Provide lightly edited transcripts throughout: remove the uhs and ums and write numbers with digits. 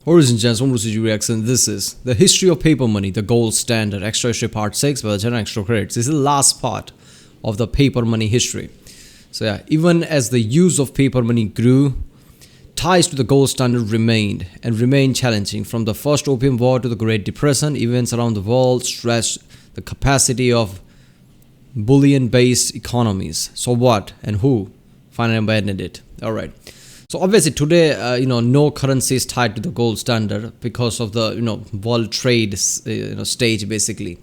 Origin Gents, one CG Reaction. This is the history of paper money, the gold standard, extra history part 6 by the General Extra Credits. This is the last part of the paper money history. So yeah, even as the use of paper money grew, ties to the gold standard remained and remain challenging. From the first Opium War to the Great Depression, events around the world stretched the capacity of bullion-based economies. So what and who finally abandoned it? All right. So obviously today, no currency is tied to the gold standard because of the world trade stage basically.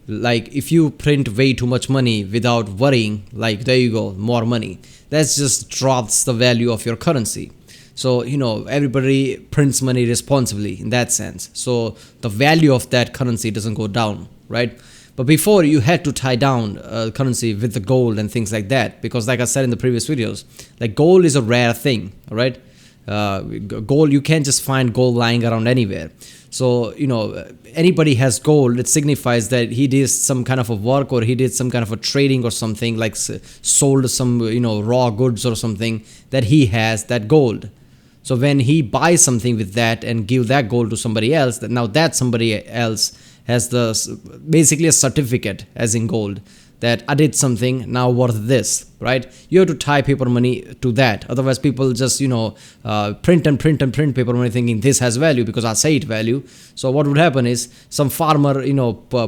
Like if you print way too much money without worrying, like there you go, more money. That just drops the value of your currency. So everybody prints money responsibly in that sense. So the value of that currency doesn't go down, right? But before you had to tie down currency with the gold and things like that, because like I said in the previous videos, like gold is a rare thing, right? Gold, you can't just find gold lying around anywhere. So anybody has gold, it signifies that he did some kind of a work or he did some kind of a trading or something, like sold some raw goods or something, that he has that gold. So when he buys something with that and give that gold to somebody else, that now that somebody else has basically a certificate, as in gold, that I did something now worth this, right? You have to tie paper money to that. Otherwise, people just print and print and print paper money, thinking this has value because I say it value. So what would happen is some farmer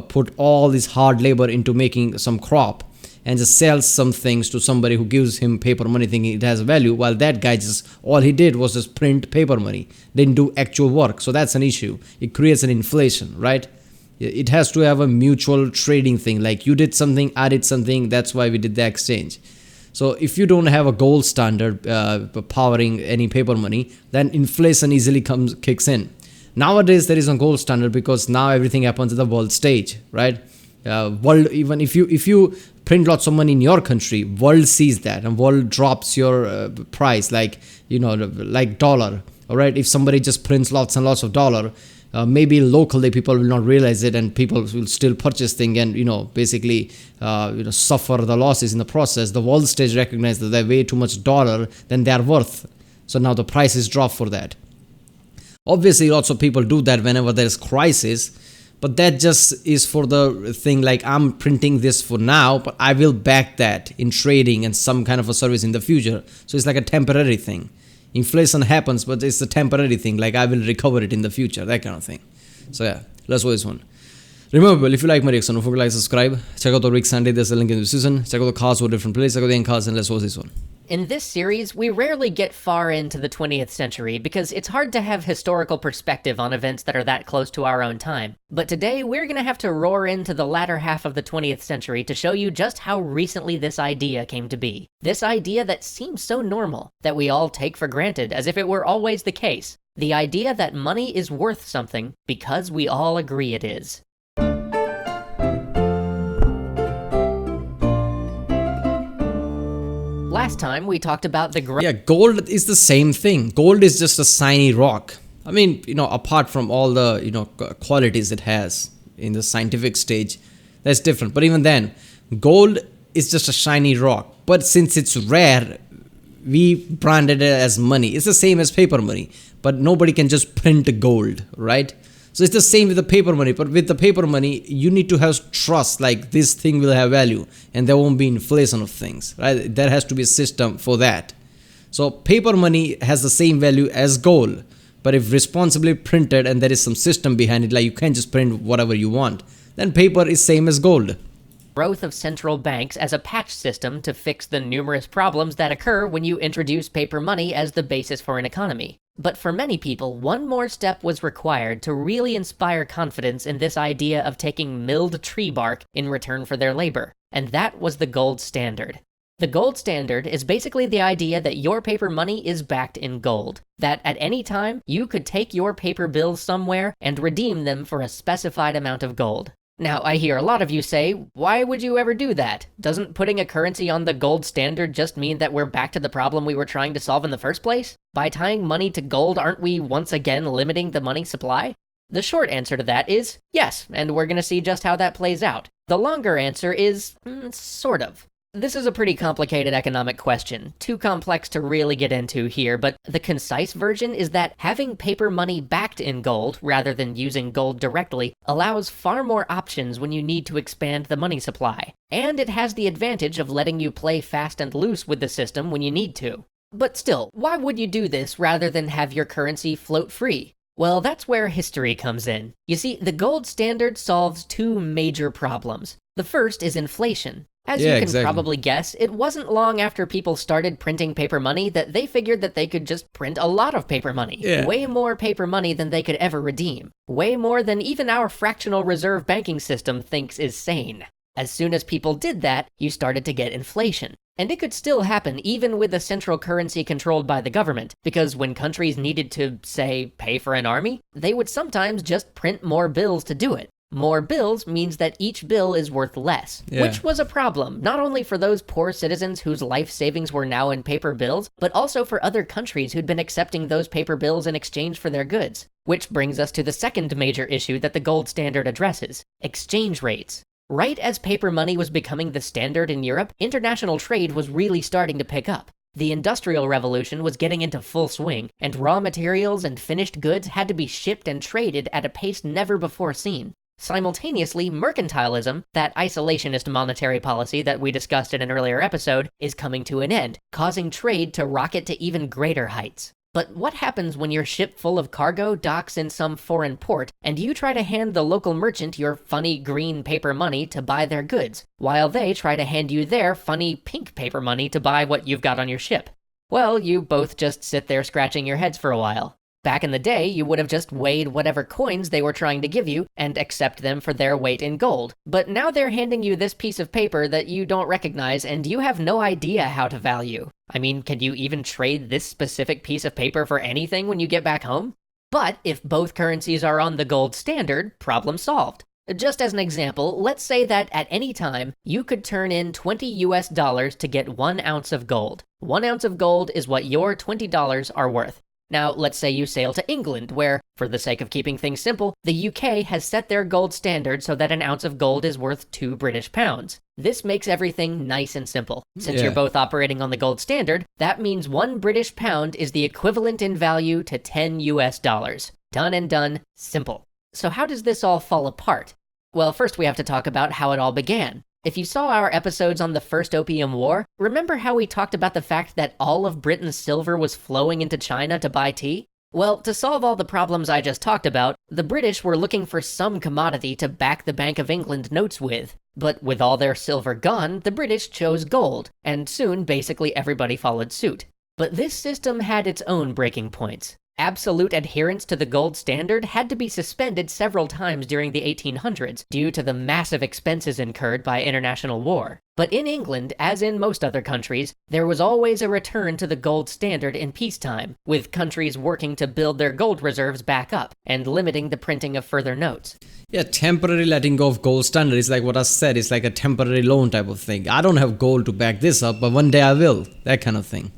put all this hard labor into making some crop and just sells some things to somebody who gives him paper money thinking it has value, while that guy just, all he did was just print paper money, didn't do actual work. So that's an issue. It creates an inflation, right? It has to have a mutual trading thing, like you did something, I did something, that's why we did the exchange. So if you don't have a gold standard powering any paper money, then inflation easily kicks in. Nowadays there is a gold standard because now everything happens at the world stage, right? Even if you print lots of money in your country, world sees that and world drops your price, like like dollar. All right, if somebody just prints lots and lots of dollar, maybe locally people will not realize it and people will still purchase things and basically suffer the losses in the process. The world stage recognizes that they're way too much dollar than they are worth, so now the prices drop for that. Obviously lots of people do that whenever there's crisis, but that just is for the thing like I'm printing this for now, but I will back that in trading and some kind of a service in the future. So it's like a temporary thing. Inflation happens, but it's a temporary thing, like I will recover it in the future, that kind of thing. So yeah, let's watch this one. Remember, if you like my reaction, don't forget to like, subscribe. Check out the Rick Sunday, there's a link in the description. Check out the cards for different places. Check out the end cards and let's watch this one. In this series, we rarely get far into the 20th century because it's hard to have historical perspective on events that are that close to our own time. But today, we're gonna have to roar into the latter half of the 20th century to show you just how recently this idea came to be. This idea that seems so normal, that we all take for granted as if it were always the case. The idea that money is worth something because we all agree it is. Last time we talked about the gold is the same thing. Gold is just a shiny rock. I mean, apart from all the qualities it has in the scientific stage, that's different. But even then, gold is just a shiny rock. But since it's rare, we branded it as money. It's the same as paper money, but nobody can just print gold, right? So it's the same with the paper money, but with the paper money, you need to have trust, like this thing will have value and there won't be inflation of things, right? There has to be a system for that. So paper money has the same value as gold, but if responsibly printed and there is some system behind it, like you can't just print whatever you want, then paper is same as gold. Growth of central banks as a patch system to fix the numerous problems that occur when you introduce paper money as the basis for an economy. But for many people, one more step was required to really inspire confidence in this idea of taking milled tree bark in return for their labor, and that was the gold standard. The gold standard is basically the idea that your paper money is backed in gold, that at any time you could take your paper bills somewhere and redeem them for a specified amount of gold. Now, I hear a lot of you say, why would you ever do that? Doesn't putting a currency on the gold standard just mean that we're back to the problem we were trying to solve in the first place? By tying money to gold, aren't we once again limiting the money supply? The short answer to that is yes, and we're gonna see just how that plays out. The longer answer is, sort of. This is a pretty complicated economic question, too complex to really get into here, but the concise version is that having paper money backed in gold, rather than using gold directly, allows far more options when you need to expand the money supply. And it has the advantage of letting you play fast and loose with the system when you need to. But still, why would you do this rather than have your currency float free? Well, that's where history comes in. You see, the gold standard solves two major problems. The first is inflation. As you can probably guess, it wasn't long after people started printing paper money that they figured that they could just print a lot of paper money. Yeah. Way more paper money than they could ever redeem. Way more than even our fractional reserve banking system thinks is sane. As soon as people did that, you started to get inflation. And it could still happen even with a central currency controlled by the government, because when countries needed to, say, pay for an army, they would sometimes just print more bills to do it. More bills means that each bill is worth less, which was a problem, not only for those poor citizens whose life savings were now in paper bills, but also for other countries who'd been accepting those paper bills in exchange for their goods. Which brings us to the second major issue that the gold standard addresses: exchange rates. Right as paper money was becoming the standard in Europe, international trade was really starting to pick up. The Industrial Revolution was getting into full swing, and raw materials and finished goods had to be shipped and traded at a pace never before seen. Simultaneously, mercantilism, that isolationist monetary policy that we discussed in an earlier episode, is coming to an end, causing trade to rocket to even greater heights. But what happens when your ship full of cargo docks in some foreign port, and you try to hand the local merchant your funny green paper money to buy their goods, while they try to hand you their funny pink paper money to buy what you've got on your ship? Well, you both just sit there scratching your heads for a while. Back in the day, you would have just weighed whatever coins they were trying to give you and accept them for their weight in gold. But now they're handing you this piece of paper that you don't recognize and you have no idea how to value. I mean, can you even trade this specific piece of paper for anything when you get back home? But if both currencies are on the gold standard, problem solved. Just as an example, let's say that at any time, you could turn in $20 to get 1 ounce of gold. 1 ounce of gold is what your $20 are worth. Now, let's say you sail to England, where, for the sake of keeping things simple, the UK has set their gold standard so that an ounce of gold is worth 2 British pounds. This makes everything nice and simple. Since you're both operating on the gold standard, that means 1 British pound is the equivalent in value to 10 US dollars. Done and done, simple. So how does this all fall apart? Well, first we have to talk about how it all began. If you saw our episodes on the First Opium War, remember how we talked about the fact that all of Britain's silver was flowing into China to buy tea? Well, to solve all the problems I just talked about, the British were looking for some commodity to back the Bank of England notes with. But with all their silver gone, the British chose gold, and soon basically everybody followed suit. But this system had its own breaking points. Absolute adherence to the gold standard had to be suspended several times during the 1800s due to the massive expenses incurred by international war. But in England, as in most other countries, there was always a return to the gold standard in peacetime, with countries working to build their gold reserves back up and limiting the printing of further notes. Yeah, temporary letting go of gold standard is like what I said, it's like a temporary loan type of thing. I don't have gold to back this up, but one day I will. That kind of thing.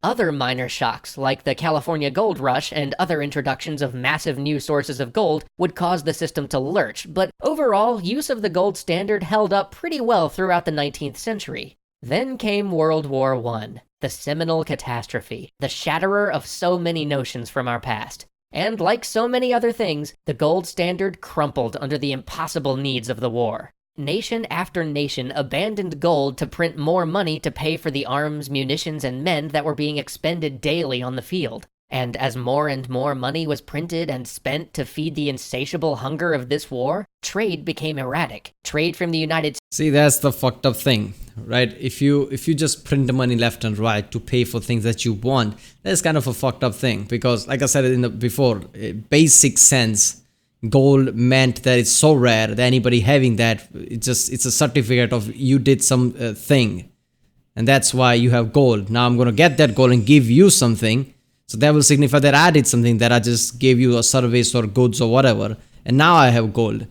Other minor shocks, like the California Gold Rush and other introductions of massive new sources of gold, would cause the system to lurch, but overall, use of the gold standard held up pretty well throughout the 19th century. Then came World War I, the seminal catastrophe, the shatterer of so many notions from our past. And like so many other things, the gold standard crumpled under the impossible needs of the war. Nation after nation abandoned gold to print more money to pay for the arms, munitions, and men that were being expended daily on the field. And as more and more money was printed and spent to feed the insatiable hunger of this war, trade became erratic. Trade from the United States. See, that's the fucked up thing, right? If you just print the money left and right to pay for things that you want, that's kind of a fucked up thing. Because, like I said before, basic sense, gold meant that it's so rare that anybody having that, it's a certificate of you did some thing, and that's why you have gold. Now I'm going to get that gold and give you something, so that will signify that I did something, that I just gave you a service or goods or whatever, and now I have gold.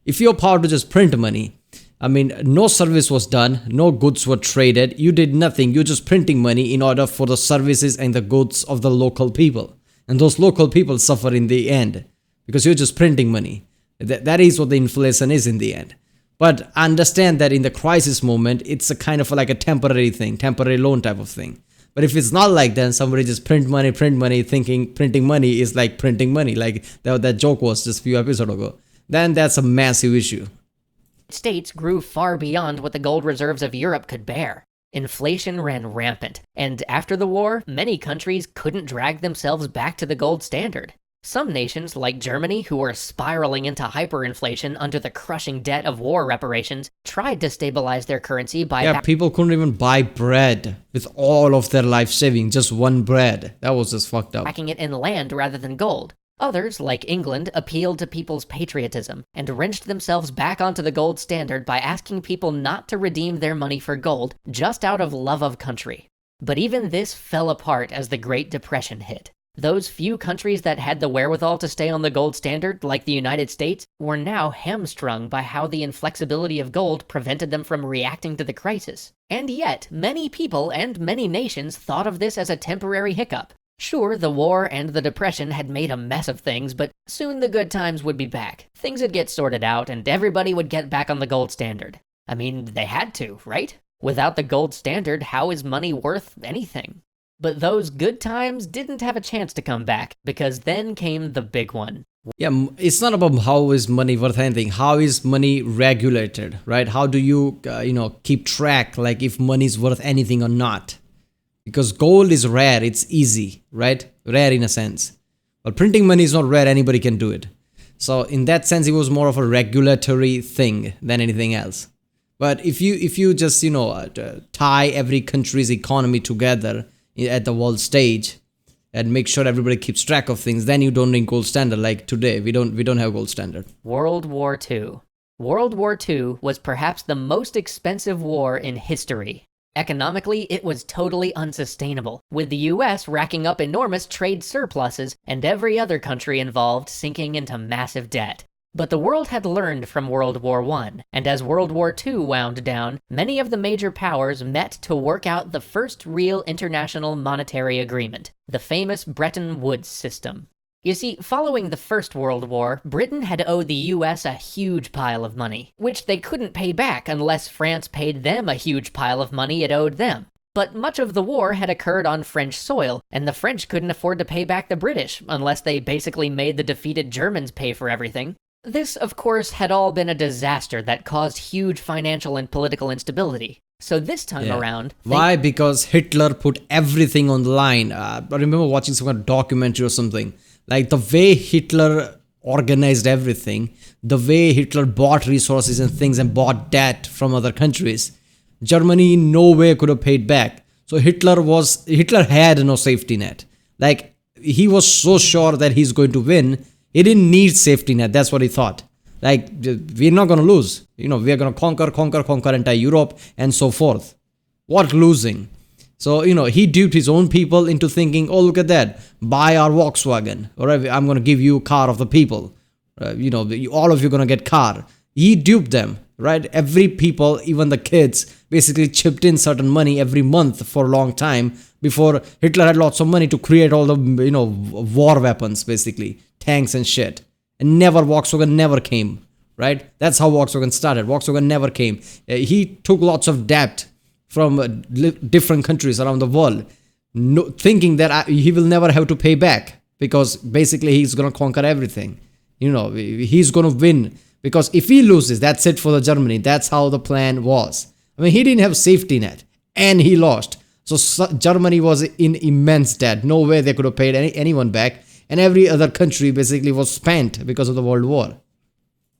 If you're power to just print money, I mean, no service was done, no goods were traded, you did nothing, you're just printing money in order for the services and the goods of the local people, and those local people suffer in the end. Because you're just printing money. That is what the inflation is in the end. But understand that in the crisis moment, it's a kind of like a temporary thing, temporary loan type of thing. But if it's not like that, somebody just print money, thinking printing money is like printing money, like that joke was just a few episodes ago, then that's a massive issue. States grew far beyond what the gold reserves of Europe could bear. Inflation ran rampant, and after the war, many countries couldn't drag themselves back to the gold standard. Some nations, like Germany, who were spiraling into hyperinflation under the crushing debt of war reparations, tried to stabilize their currency by Yeah, people couldn't even buy bread with all of their life saving, just one bread. That was just fucked up. backing it in land rather than gold. Others, like England, appealed to people's patriotism and wrenched themselves back onto the gold standard by asking people not to redeem their money for gold just out of love of country. But even this fell apart as the Great Depression hit. Those few countries that had the wherewithal to stay on the gold standard, like the United States, were now hamstrung by how the inflexibility of gold prevented them from reacting to the crisis. And yet, many people and many nations thought of this as a temporary hiccup. Sure, the war and the depression had made a mess of things, but soon the good times would be back. Things would get sorted out, and everybody would get back on the gold standard. I mean, they had to, right? Without the gold standard, how is money worth anything? But those good times didn't have a chance to come back, because then came the big one. Yeah, it's not about how is money worth anything. How is money regulated, right? How do you, keep track, like if money is worth anything or not? Because gold is rare, it's easy, right? Rare in a sense. But printing money is not rare, anybody can do it. So in that sense, it was more of a regulatory thing than anything else. But if you just, tie every country's economy together at the world stage and make sure everybody keeps track of things, then you don't need gold standard. Like today, we don't have gold standard. World War II. World War II was perhaps the most expensive war in history. Economically, it was totally unsustainable, with the US racking up enormous trade surpluses and every other country involved sinking into massive debt. But the world had learned from World War I, and as World War II wound down, many of the major powers met to work out the first real international monetary agreement, the famous Bretton Woods system. You see, following the First World War, Britain had owed the US a huge pile of money, which they couldn't pay back unless France paid them a huge pile of money it owed them. But much of the war had occurred on French soil, and the French couldn't afford to pay back the British unless they basically made the defeated Germans pay for everything. This, of course, had all been a disaster that caused huge financial and political instability. So this time around... Why? Because Hitler put everything on the line. I remember watching some kind of documentary or something. Like the way Hitler organized everything, the way Hitler bought resources and things and bought debt from other countries, Germany in no way could have paid back. So Hitler had no safety net. Like he was so sure that he's going to win, he didn't need safety net. That's what he thought. Like we're not going to lose. We are going to conquer entire Europe and so forth. What losing? So, he duped his own people into thinking, oh, look at that, buy our Volkswagen, or I'm going to give you car of the people. All of you are going to get car. He duped them, right? Every people, even the kids, basically chipped in certain money every month for a long time before Hitler had lots of money to create all the, war weapons, basically, tanks and shit. And Volkswagen never came, right? That's how Volkswagen started. Volkswagen never came. He took lots of debt from different countries around the world, thinking that he will never have to pay back because basically he's going to conquer everything. He's going to win because if he loses, that's it for the Germany. That's how the plan was. I mean, he didn't have safety net and he lost. So Germany was in immense debt. No way they could have paid anyone back. And every other country basically was spent because of the World War.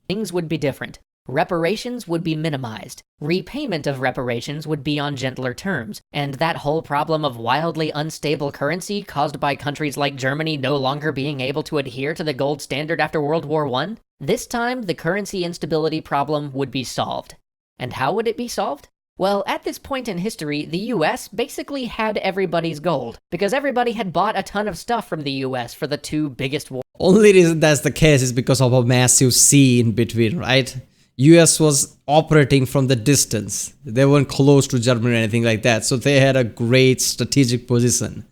Things would be different. Reparations would be minimized, repayment of reparations would be on gentler terms, and that whole problem of wildly unstable currency caused by countries like Germany no longer being able to adhere to the gold standard after World War I, this time the currency instability problem would be solved. And how would it be solved? Well, at this point in history, the US basically had everybody's gold, because everybody had bought a ton of stuff from the US for the two biggest wars. Only reason that's the case is because of a massive sea in between, right? US was operating from the distance. They weren't close to Germany or anything like that. So they had a great strategic position.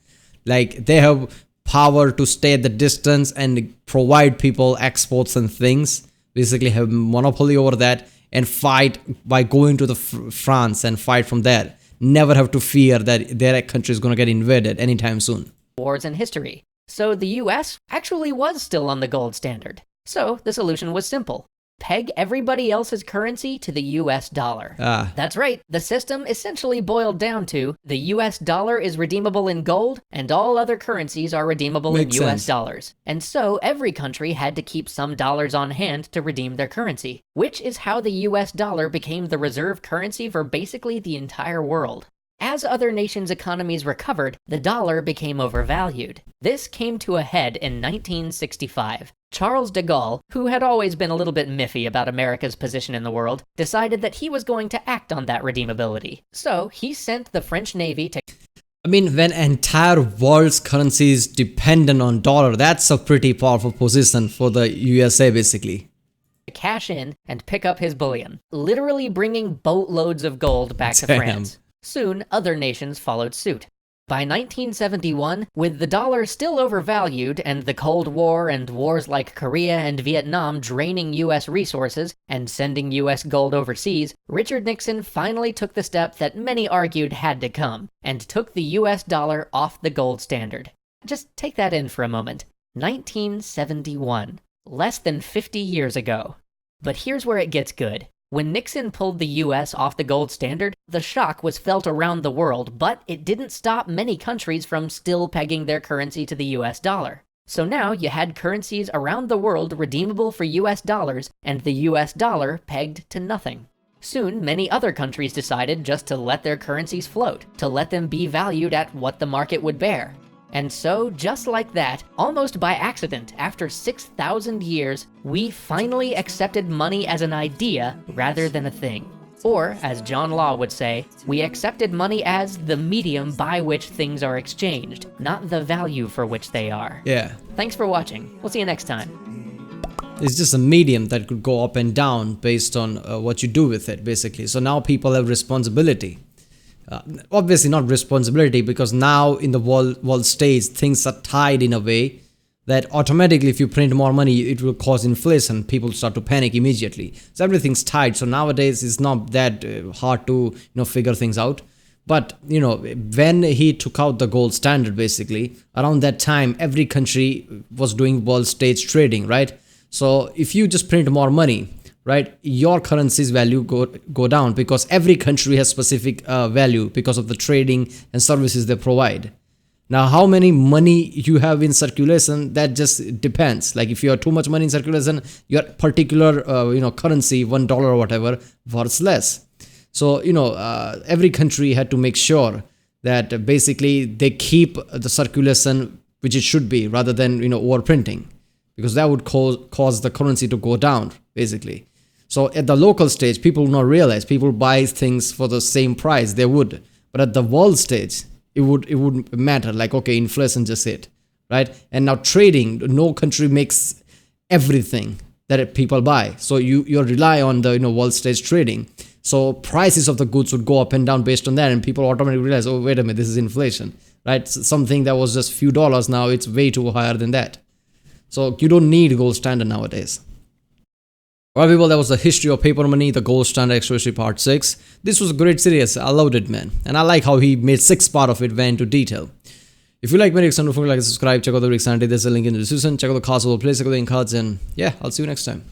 Like they have power to stay at the distance and provide people exports and things. Basically have monopoly over that. and fight by going to the France and fight from there. Never have to fear that their country is going to get invaded anytime soon. Wars in history. So the US actually was still on the gold standard. So the solution was simple. Peg everybody else's currency to the US dollar. That's right, the system essentially boiled down to the US dollar is redeemable in gold and all other currencies are redeemable in US dollars. And so every country had to keep some dollars on hand to redeem their currency, which is how the US dollar became the reserve currency for basically the entire world. As other nations' economies recovered, the dollar became overvalued. This came to a head in 1965. Charles de Gaulle, who had always been a little bit miffy about America's position in the world, decided that he was going to act on that redeemability. So he sent the French Navy to... I mean, when entire world's currency is dependent on dollar, that's a pretty powerful position for the USA basically. Cash in and pick up his bullion, literally bringing boatloads of gold back to France. Soon, other nations followed suit. By 1971, with the dollar still overvalued and the Cold War and wars like Korea and Vietnam draining US resources and sending US gold overseas, Richard Nixon finally took the step that many argued had to come, and took the US dollar off the gold standard. Just take that in for a moment. 1971. Less than 50 years ago. But here's where it gets good. When Nixon pulled the US off the gold standard, the shock was felt around the world, but it didn't stop many countries from still pegging their currency to the US dollar. So now you had currencies around the world redeemable for US dollars, and the US dollar pegged to nothing. Soon, many other countries decided just to let their currencies float, to let them be valued at what the market would bear. And so, just like that, almost by accident, after 6,000 years, we finally accepted money as an idea rather than a thing. Or, as John Law would say, we accepted money as the medium by which things are exchanged, not the value for which they are. Yeah. Thanks for watching. We'll see you next time. It's just a medium that could go up and down based on what you do with it, basically. So now people have responsibility. Obviously not responsibility, because now in the world stage things are tied in a way that automatically if you print more money it will cause inflation. People start to panic immediately. So everything's tied. So nowadays it's not that hard to figure things out. But when he took out the gold standard, basically around that time every country was doing world stage trading, right? So if you just print more money, right, your currency's value go down, because every country has specific value because of the trading and services they provide. Now, how many money you have in circulation, that just depends. Like if you have too much money in circulation, your particular currency, $1 or whatever, worth less. So every country had to make sure that basically they keep the circulation which it should be, rather than overprinting, because that would cause the currency to go down basically. So at the local stage, people will not realize. People buy things for the same price they would. But at the world stage, it wouldn't matter. Like, okay, inflation just hit, right? And now trading, no country makes everything that people buy. So you rely on the world stage trading. So prices of the goods would go up and down based on that, and people automatically realize, oh, wait a minute, this is inflation, right? Something that was just few dollars, now it's way too higher than that. So you don't need gold standard nowadays. Alright people, that was the history of paper money, the gold standard extra history part 6. This was a great series. I loved it, man. And I like how he made 6 part of it, went into detail. If you like my reaction, don't forget to like and subscribe. Check out the Rick Sandy. There's a link in the description. Check out the cards, place, check out the cards, and yeah, I'll see you next time.